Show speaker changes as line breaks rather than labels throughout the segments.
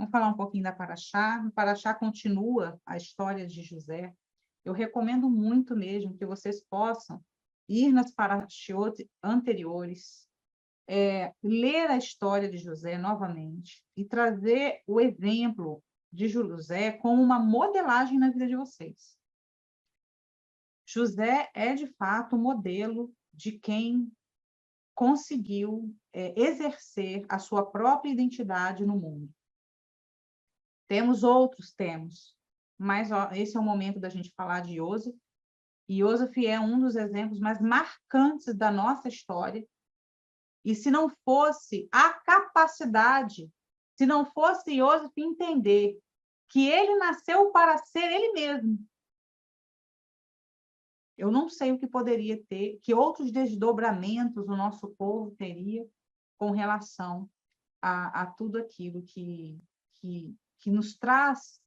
Vamos falar um pouquinho da Paraxá. No Paraxá continua a história de José. Eu recomendo muito mesmo que vocês possam ir nas Parashiot anteriores, ler a história de José novamente e trazer o exemplo de José como uma modelagem na vida de vocês. José é, de fato, o modelo de quem conseguiu exercer a sua própria identidade no mundo. Temos outros, mas esse é o momento da gente falar de Iosef, e Iosef é um dos exemplos mais marcantes da nossa história, e se não fosse a capacidade, se não fosse Iosef entender que ele nasceu para ser ele mesmo, eu não sei o que poderia ter, que outros desdobramentos o nosso povo teria com relação a tudo aquilo que nos traz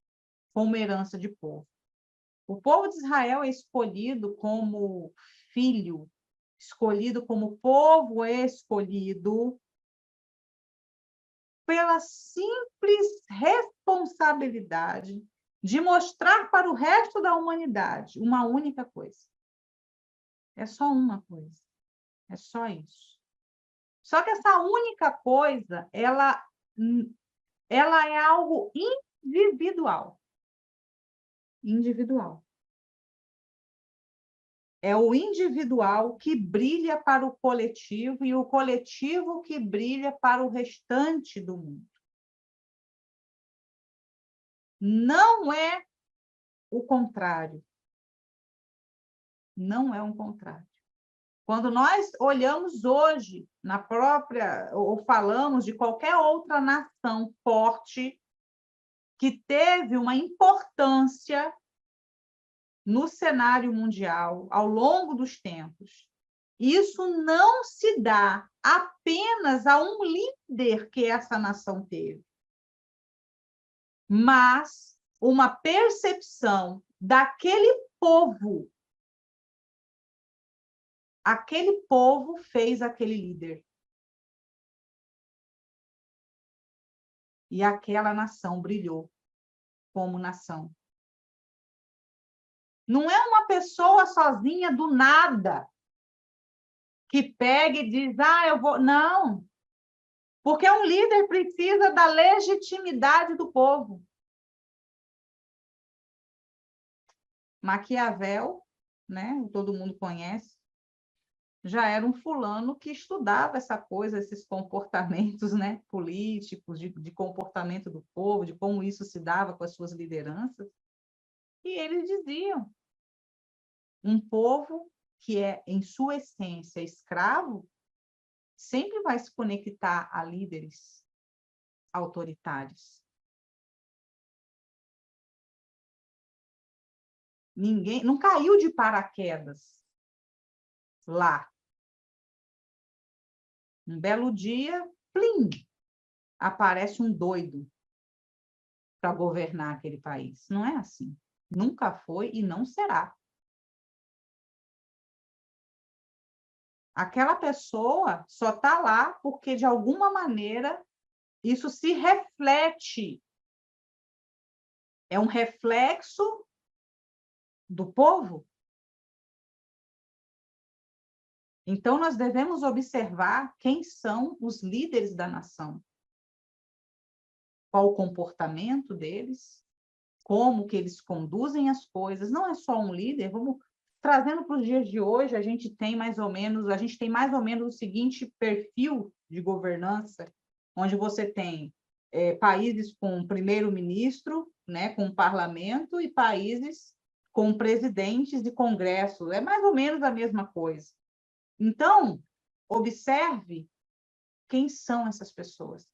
como herança de povo. O povo de Israel é escolhido como filho, escolhido como povo escolhido pela simples responsabilidade de mostrar para o resto da humanidade uma única coisa. É só uma coisa. É só isso. Só que essa única coisa, ela é algo individual. Individual. É o individual que brilha para o coletivo e o coletivo que brilha para o restante do mundo. Não é o contrário. Não é um contrário. Quando nós olhamos hoje na própria, ou falamos de qualquer outra nação forte que teve uma importância no cenário mundial ao longo dos tempos, isso não se dá apenas a um líder que essa nação teve, mas uma percepção daquele povo. Aquele povo fez aquele líder. E aquela nação brilhou como nação. Não é uma pessoa sozinha do nada que pega e diz, eu vou... Não. Porque um líder precisa da legitimidade do povo. Maquiavel, né? Todo mundo conhece, já era um fulano que estudava essa coisa, esses comportamentos, né, políticos, de comportamento do povo, de como isso se dava com as suas lideranças. E eles diziam, um povo que é, em sua essência, escravo, sempre vai se conectar a líderes autoritários. Ninguém, não caiu de paraquedas lá. Um belo dia, plim, aparece um doido para governar aquele país. Não é assim. Nunca foi e não será. Aquela pessoa só está lá porque, de alguma maneira, isso se reflete. É um reflexo do povo. Então, nós devemos observar quem são os líderes da nação. Qual o comportamento deles, como que eles conduzem as coisas. Não é só um líder, vamos trazendo para os dias de hoje, a gente tem mais ou menos o seguinte perfil de governança, onde você tem países com primeiro-ministro, né, com parlamento, e países com presidentes e congresso. É mais ou menos a mesma coisa. Então, observe quem são essas pessoas.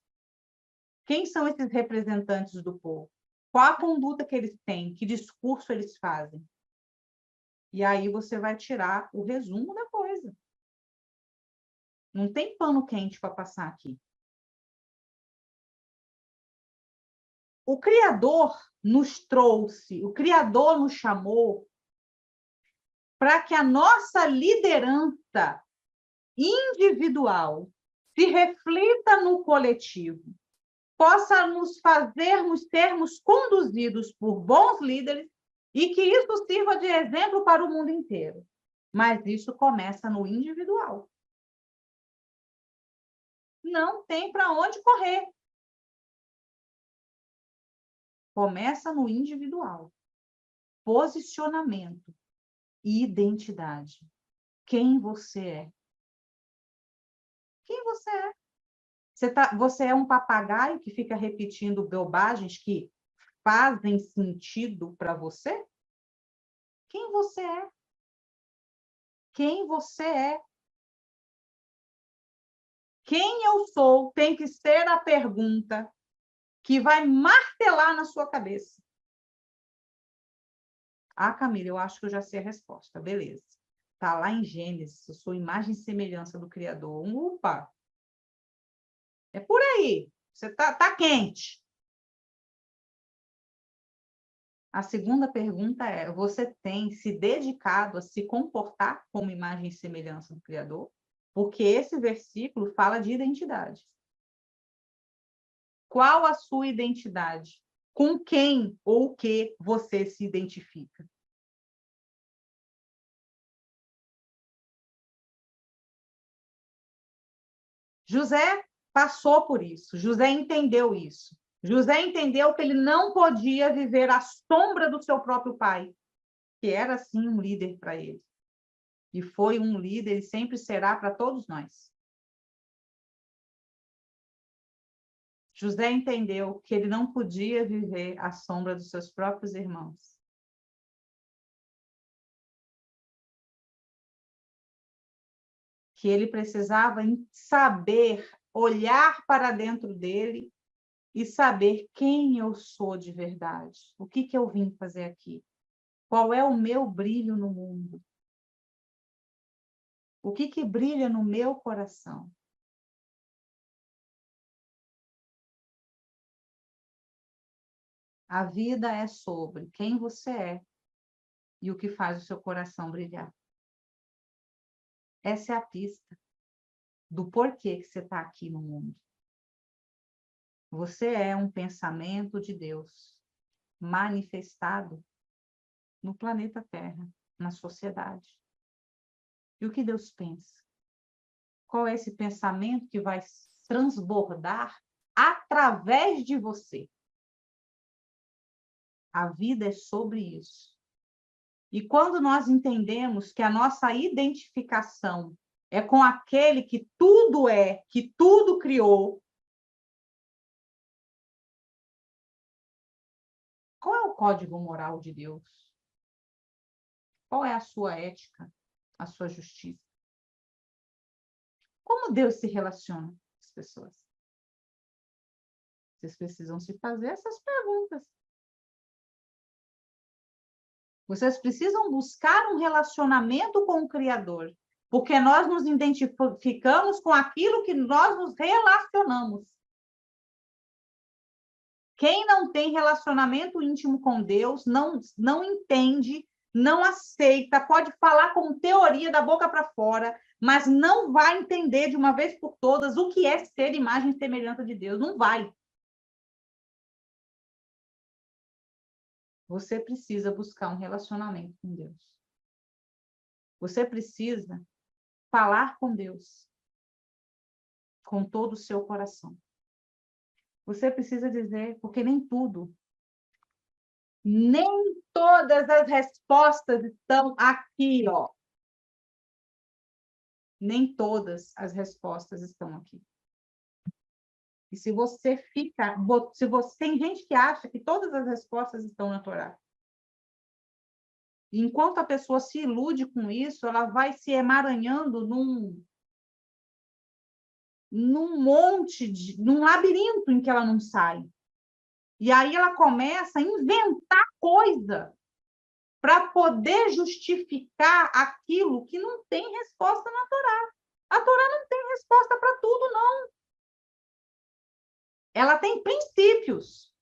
Quem são esses representantes do povo? Qual a conduta que eles têm? Que discurso eles fazem? E aí você vai tirar o resumo da coisa. Não tem pano quente para passar aqui. O Criador nos trouxe, o Criador nos chamou para que a nossa liderança individual se reflita no coletivo. possa nos fazermos sermos conduzidos por bons líderes e que isso sirva de exemplo para o mundo inteiro. Mas isso começa no individual. Não tem para onde correr. Começa no individual. Posicionamento e identidade. Quem você é? Quem você é? Você é um papagaio que fica repetindo bobagens que fazem sentido para você? Quem você é? Quem você é? Quem eu sou tem que ser a pergunta que vai martelar na sua cabeça. Ah, Camila, eu acho que eu já sei a resposta. Beleza. Está lá em Gênesis, eu sou imagem e semelhança do Criador. Opa! É por aí. Você tá quente. A segunda pergunta é: você tem se dedicado a se comportar como imagem e semelhança do Criador? Porque esse versículo fala de identidade. Qual a sua identidade? Com quem ou o que você se identifica? José passou por isso. José entendeu isso. José entendeu que ele não podia viver à sombra do seu próprio pai, que era, sim, um líder para ele. E foi um líder e sempre será para todos nós. José entendeu que ele não podia viver à sombra dos seus próprios irmãos. Que ele precisava saber olhar para dentro dele e saber quem eu sou de verdade. O que eu vim fazer aqui? Qual é o meu brilho no mundo? O que brilha no meu coração? A vida é sobre quem você é e o que faz o seu coração brilhar. Essa é a pista do porquê que você está aqui no mundo. Você é um pensamento de Deus manifestado no planeta Terra, na sociedade. E o que Deus pensa? Qual é esse pensamento que vai transbordar através de você? A vida é sobre isso. E quando nós entendemos que a nossa identificação é com aquele que tudo é, que tudo criou, qual é o código moral de Deus? Qual é a sua ética, a sua justiça? Como Deus se relaciona com as pessoas? Vocês precisam se fazer essas perguntas. Vocês precisam buscar um relacionamento com o Criador, porque nós nos identificamos com aquilo que nós nos relacionamos. Quem não tem relacionamento íntimo com Deus, não entende, não aceita, pode falar com teoria da boca para fora, mas não vai entender de uma vez por todas o que é ser imagem e semelhança de Deus. Não vai. Você precisa buscar um relacionamento com Deus. Você precisa falar com Deus com todo o seu coração. Você precisa dizer, porque nem todas as respostas estão aqui, ó. Nem todas as respostas estão aqui. E se você fica, tem gente que acha que todas as respostas estão na Torá. Enquanto a pessoa se ilude com isso, ela vai se emaranhando num labirinto em que ela não sai. E aí ela começa a inventar coisa para poder justificar aquilo que não tem resposta na Torá. A Torá não tem resposta para tudo, não. Ela tem princípios.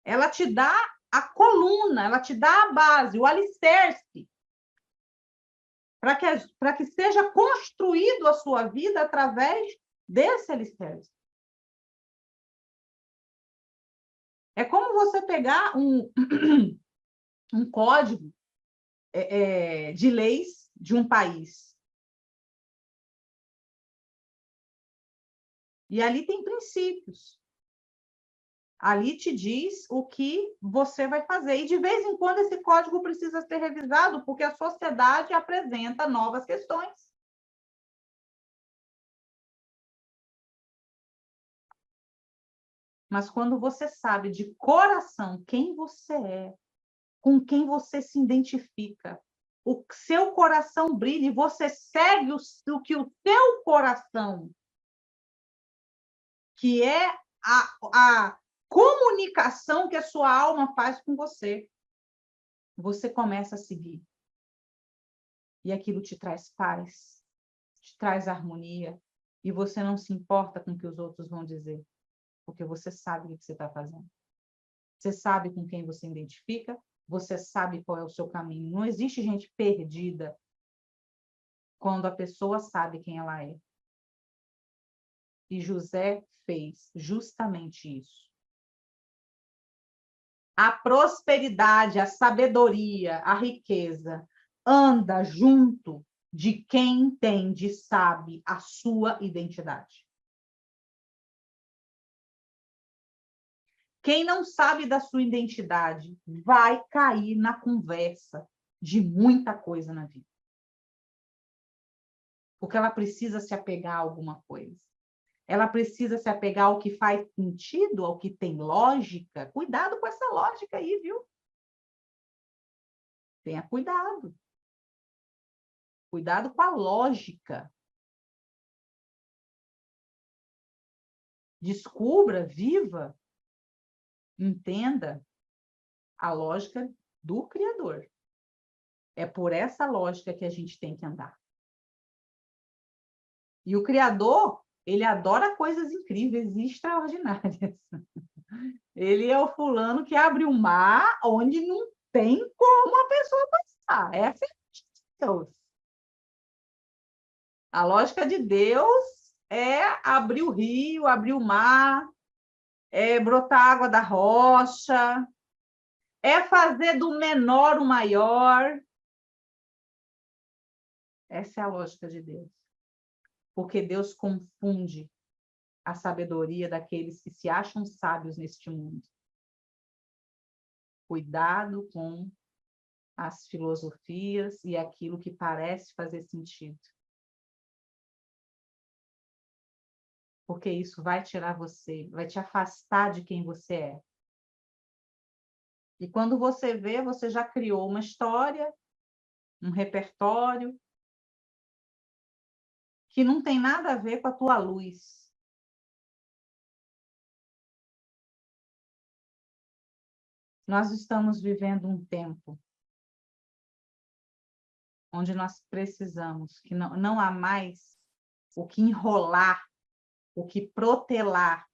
Ela te dá a coluna, ela te dá a base, o alicerce. para que seja construído a sua vida através desse alicerce. É como você pegar um código de leis de um país. E ali tem princípios. Ali te diz o que você vai fazer. E, de vez em quando, esse código precisa ser revisado, porque a sociedade apresenta novas questões. Mas quando você sabe de coração quem você é, com quem você se identifica, o seu coração brilha e você segue o que o seu coração, que é a comunicação que a sua alma faz com você, você começa a seguir. E aquilo te traz paz, te traz harmonia, e você não se importa com o que os outros vão dizer, porque você sabe o que você está fazendo. Você sabe com quem você identifica, você sabe qual é o seu caminho. Não existe gente perdida quando a pessoa sabe quem ela é. E José fez justamente isso. A prosperidade, a sabedoria, a riqueza anda junto de quem entende e sabe a sua identidade. Quem não sabe da sua identidade vai cair na conversa de muita coisa na vida. Porque ela precisa se apegar a alguma coisa. Ela precisa se apegar ao que faz sentido, ao que tem lógica. Cuidado com essa lógica aí, viu? Tenha cuidado. Cuidado com a lógica. Descubra, viva, entenda a lógica do Criador. É por essa lógica que a gente tem que andar. E o Criador, ele adora coisas incríveis e extraordinárias. Ele é o fulano que abre o mar onde não tem como a pessoa passar. Essa é a lógica de Deus. A lógica de Deus é abrir o rio, abrir o mar, é brotar água da rocha, é fazer do menor o maior. Essa é a lógica de Deus. Porque Deus confunde a sabedoria daqueles que se acham sábios neste mundo. Cuidado com as filosofias e aquilo que parece fazer sentido. Porque isso vai tirar você, vai te afastar de quem você é. E quando você vê, você já criou uma história, um repertório, que não tem nada a ver com a tua luz. Nós estamos vivendo um tempo onde nós precisamos, que não há mais o que enrolar, o que protelar,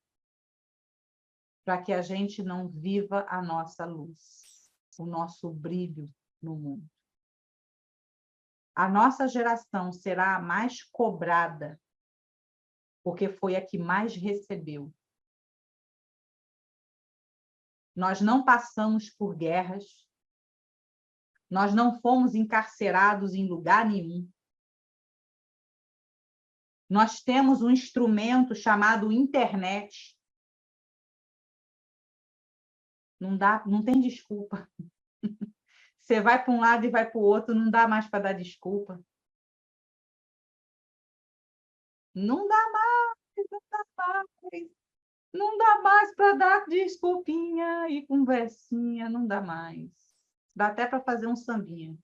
para que a gente não viva a nossa luz, o nosso brilho no mundo. A nossa geração será a mais cobrada, porque foi a que mais recebeu. Nós não passamos por guerras, nós não fomos encarcerados em lugar nenhum. Nós temos um instrumento chamado internet. Não dá, não tem desculpa. Você vai para um lado e vai para o outro, não dá mais para dar desculpa. Não dá mais, não dá mais. Não dá mais para dar desculpinha e conversinha, não dá mais. Dá até para fazer um sambinha.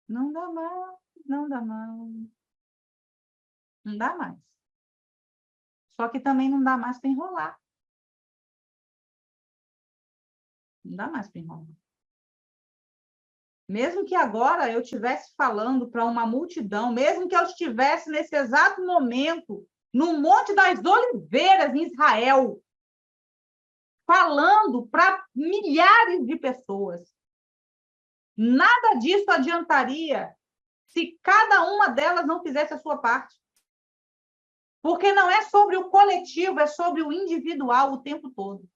Não dá mais, não dá mais. Não dá mais. Só que também não dá mais para enrolar. Não dá mais para enrolar. Mesmo que agora eu estivesse falando para uma multidão, mesmo que eu estivesse nesse exato momento no Monte das Oliveiras, em Israel, falando para milhares de pessoas, nada disso adiantaria se cada uma delas não fizesse a sua parte. Porque não é sobre o coletivo, é sobre o individual o tempo todo.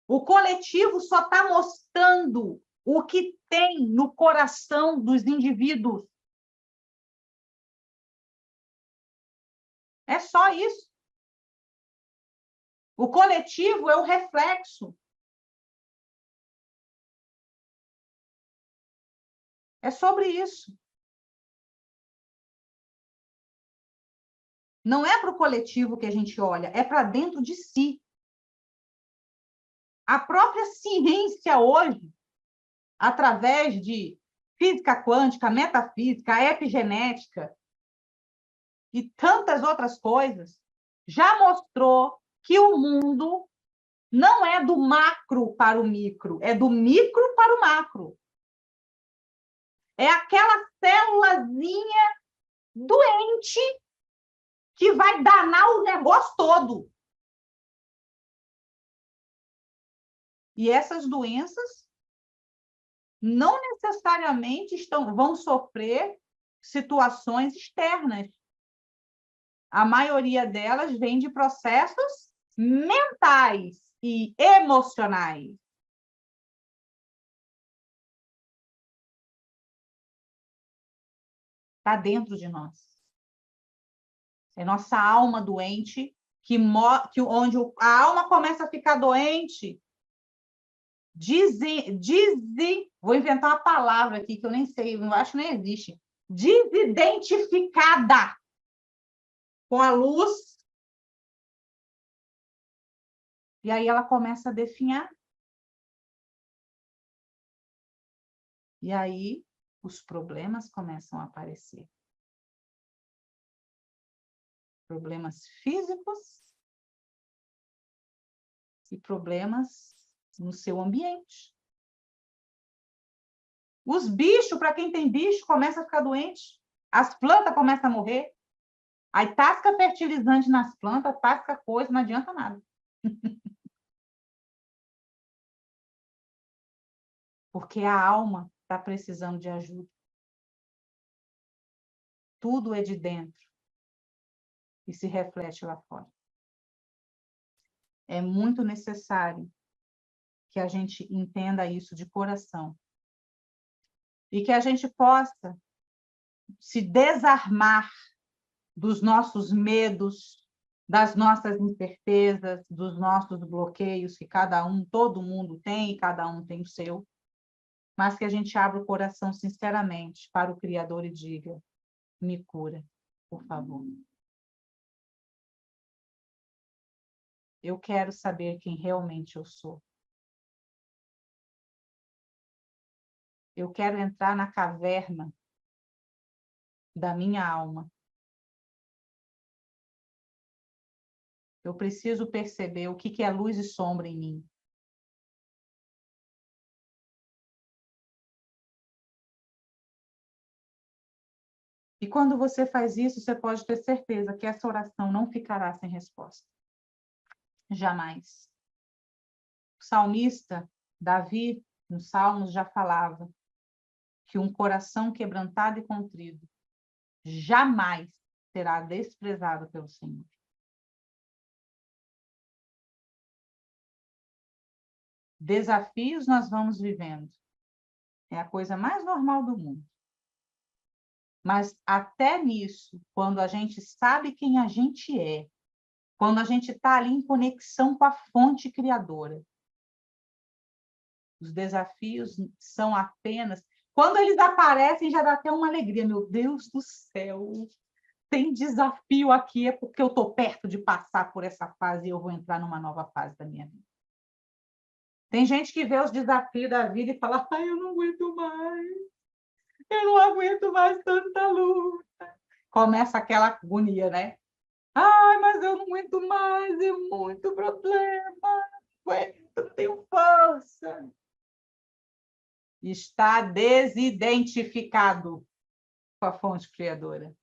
O coletivo só está mostrando o que tem no coração dos indivíduos. É só isso. O coletivo é o reflexo. É sobre isso. Não é para o coletivo que a gente olha, é para dentro de si. A própria ciência hoje, através de física quântica, metafísica, epigenética e tantas outras coisas, já mostrou que o mundo não é do macro para o micro, é do micro para o macro. É aquela célulazinha doente que vai danar o negócio todo. E essas doenças não necessariamente vão sofrer situações externas. A maioria delas vem de processos mentais e emocionais. Está dentro de nós. É nossa alma doente, onde a alma começa a ficar doente. Vou inventar uma palavra aqui que eu nem sei, eu acho que nem existe. Desidentificada com a luz. E aí ela começa a definhar. E aí os problemas começam a aparecer. Problemas físicos e problemas no seu ambiente. Os bichos, para quem tem bicho, começa a ficar doente. As plantas começam a morrer. Aí tasca fertilizante nas plantas, tasca coisa, não adianta nada. Porque a alma está precisando de ajuda. Tudo é de dentro e se reflete lá fora. É muito necessário que a gente entenda isso de coração e que a gente possa se desarmar dos nossos medos, das nossas incertezas, dos nossos bloqueios que todo mundo tem, e cada um tem o seu, mas que a gente abra o coração sinceramente para o Criador e diga: me cura, por favor. Eu quero saber quem realmente eu sou. Eu quero entrar na caverna da minha alma. Eu preciso perceber o que é luz e sombra em mim. E quando você faz isso, você pode ter certeza que essa oração não ficará sem resposta. Jamais. O salmista, Davi, nos Salmos, já falava que um coração quebrantado e contrido jamais será desprezado pelo Senhor. Desafios nós vamos vivendo. É a coisa mais normal do mundo. Mas até nisso, quando a gente sabe quem a gente é, quando a gente está ali em conexão com a fonte criadora, os desafios são apenas... Quando eles aparecem, já dá até uma alegria. Meu Deus do céu, tem desafio aqui, é porque eu estou perto de passar por essa fase e eu vou entrar numa nova fase da minha vida. Tem gente que vê os desafios da vida e fala: ai, eu não aguento mais. Eu não aguento mais tanta luta. Começa aquela agonia, né? Ai, mas eu não aguento mais, é muito problema. Não aguento, não tenho força. Está desidentificado com a fonte criadora.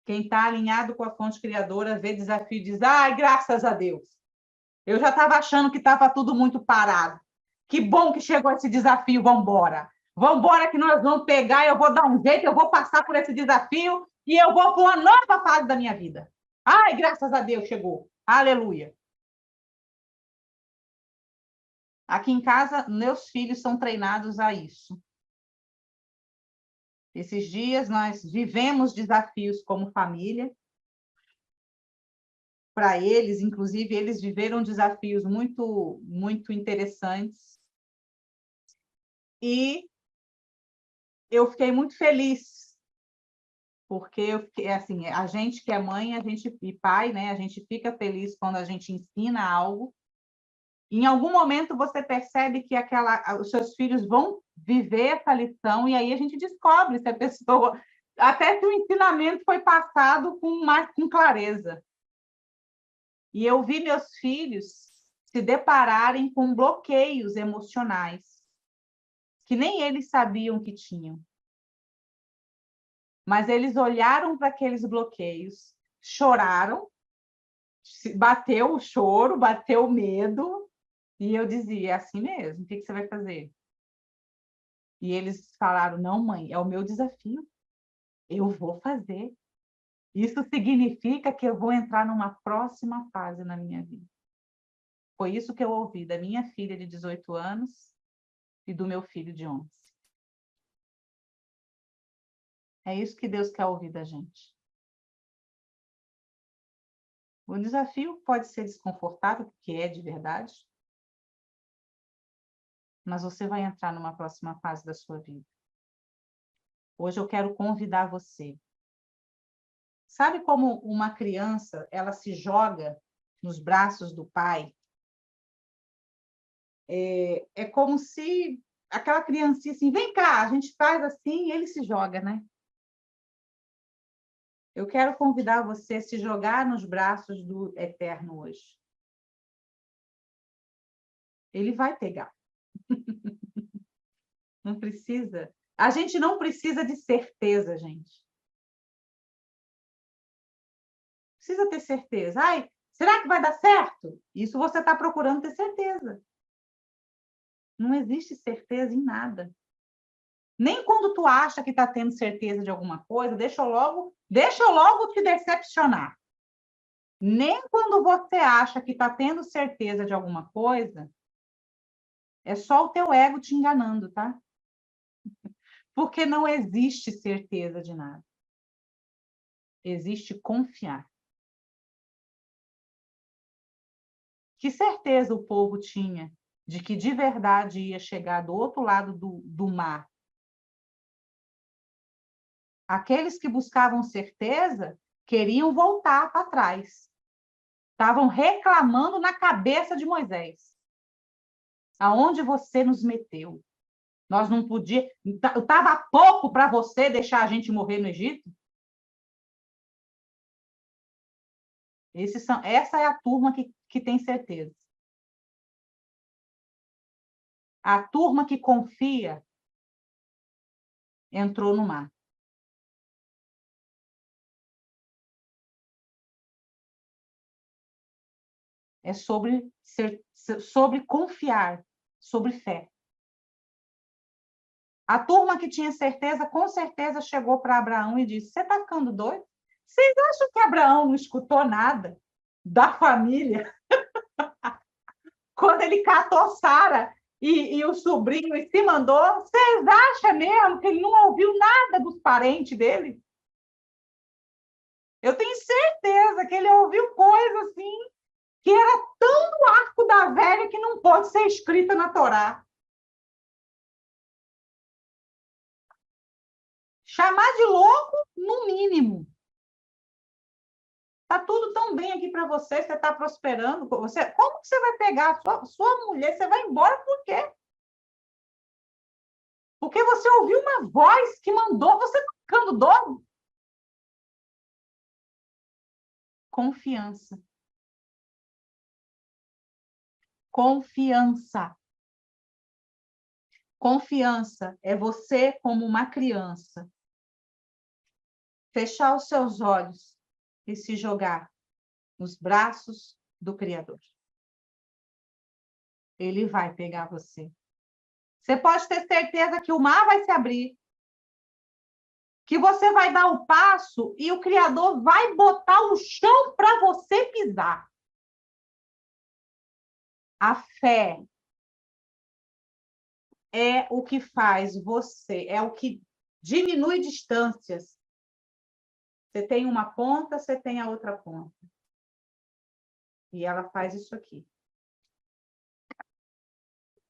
Quem está alinhado com a fonte criadora vê desafio e diz: ai, graças a Deus. Eu já estava achando que estava tudo muito parado. Que bom que chegou esse desafio, vamos embora. Vamos embora que nós vamos pegar, eu vou dar um jeito, eu vou passar por esse desafio e eu vou para uma nova fase da minha vida. Ai, graças a Deus, chegou. Aleluia. Aqui em casa, meus filhos são treinados a isso. Esses dias nós vivemos desafios como família. Para eles, inclusive, eles viveram desafios muito interessantes. E eu fiquei muito feliz, porque eu fiquei, assim, a gente que é mãe, a gente e pai, né, a gente fica feliz quando a gente ensina algo. Em algum momento você percebe que os seus filhos vão viver essa lição e aí a gente descobre se a pessoa, até se o ensinamento foi passado com clareza. E eu vi meus filhos se depararem com bloqueios emocionais que nem eles sabiam que tinham. Mas eles olharam para aqueles bloqueios, choraram, bateu o choro, bateu o medo, e eu dizia, é assim mesmo, o que você vai fazer? E eles falaram, não, mãe, é o meu desafio, eu vou fazer. Isso significa que eu vou entrar numa próxima fase na minha vida. Foi isso que eu ouvi da minha filha de 18 anos e do meu filho de 11. É isso que Deus quer ouvir da gente. O desafio pode ser desconfortável, porque é de verdade, mas você vai entrar numa próxima fase da sua vida. Hoje eu quero convidar você. Sabe como uma criança, ela se joga nos braços do pai? É como se aquela criancinha assim, vem cá, a gente faz assim e ele se joga, né? Eu quero convidar você a se jogar nos braços do Eterno hoje. Ele vai pegar. Não precisa. A gente não precisa de certeza, gente. Precisa ter certeza. Ai, será que vai dar certo? Isso você está procurando ter certeza. Não existe certeza em nada. Nem quando tu acha que está tendo certeza de alguma coisa, deixa eu logo te decepcionar. Nem quando você acha que está tendo certeza de alguma coisa, é só o teu ego te enganando, tá? Porque não existe certeza de nada. Existe confiar. Que certeza o povo tinha de que de verdade ia chegar do outro lado do mar? Aqueles que buscavam certeza queriam voltar para trás. Estavam reclamando na cabeça de Moisés. Aonde você nos meteu? Nós não podíamos. Estava pouco para você deixar a gente morrer no Egito? Essa é a turma que tem certeza. A turma que confia entrou no mar. É sobre confiar, sobre fé. A turma que tinha certeza, com certeza chegou para Abraão e disse: você está ficando doido? Vocês acham que Abraão não escutou nada da família? Quando ele catou Sara e o sobrinho e se mandou, vocês acham mesmo que ele não ouviu nada dos parentes dele? Eu tenho certeza que ele ouviu coisa assim, que era tão do arco da velha que não pode ser escrita na Torá. Chamar de louco, no mínimo. Tá tudo tão bem aqui para você, você está prosperando. Como que você vai pegar a sua mulher? Você vai embora por quê? Porque você ouviu uma voz que mandou você ficando doido? Confiança. Confiança. Confiança é você como uma criança. Fechar os seus olhos e se jogar nos braços do Criador. Ele vai pegar você. Você pode ter certeza que o mar vai se abrir, que você vai dar o passo e o Criador vai botar o chão para você pisar. A fé é o que faz você, é o que diminui distâncias. Você tem uma ponta, você tem a outra ponta. E ela faz isso aqui.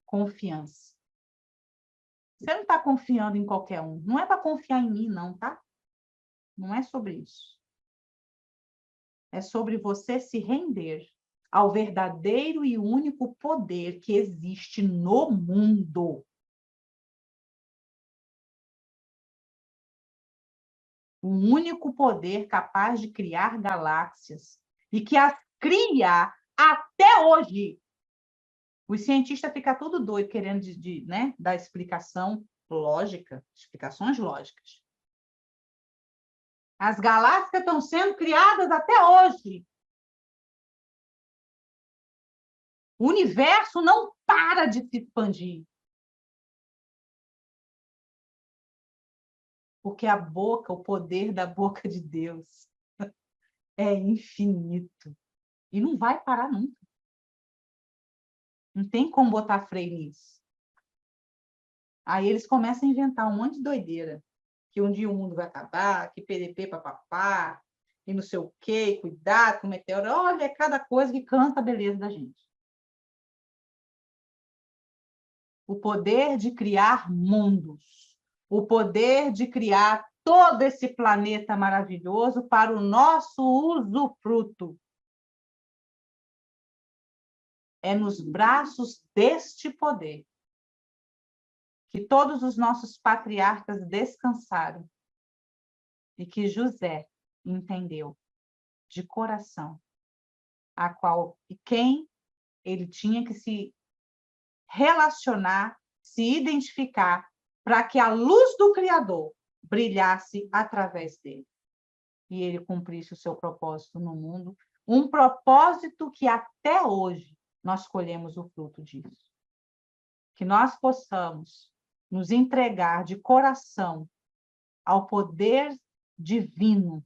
Confiança. Você não está confiando em qualquer um. Não é para confiar em mim, não, tá? Não é sobre isso. É sobre você se render ao verdadeiro e único poder que existe no mundo. O único poder capaz de criar galáxias e que as cria até hoje. Os cientistas ficam tudo doido querendo né, dar explicação lógica, explicações lógicas. As galáxias estão sendo criadas até hoje. O universo não para de se expandir. Porque a boca, o poder da boca de Deus é infinito. E não vai parar nunca. Não tem como botar freio nisso. Aí eles começam a inventar um monte de doideira. Que um dia o mundo vai acabar, que PDP, papapá, e não sei o quê, cuidado com o meteoro. Olha, é cada coisa que canta a beleza da gente. O poder de criar mundos. O poder de criar todo esse planeta maravilhoso para o nosso usufruto. É nos braços deste poder que todos os nossos patriarcas descansaram e que José entendeu de coração a qual e quem ele tinha que se relacionar, se identificar, para que a luz do Criador brilhasse através dele. E ele cumprisse o seu propósito no mundo, um propósito que até hoje nós colhemos o fruto disso. Que nós possamos nos entregar de coração ao poder divino,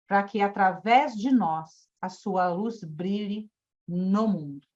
para que através de nós a sua luz brilhe no mundo.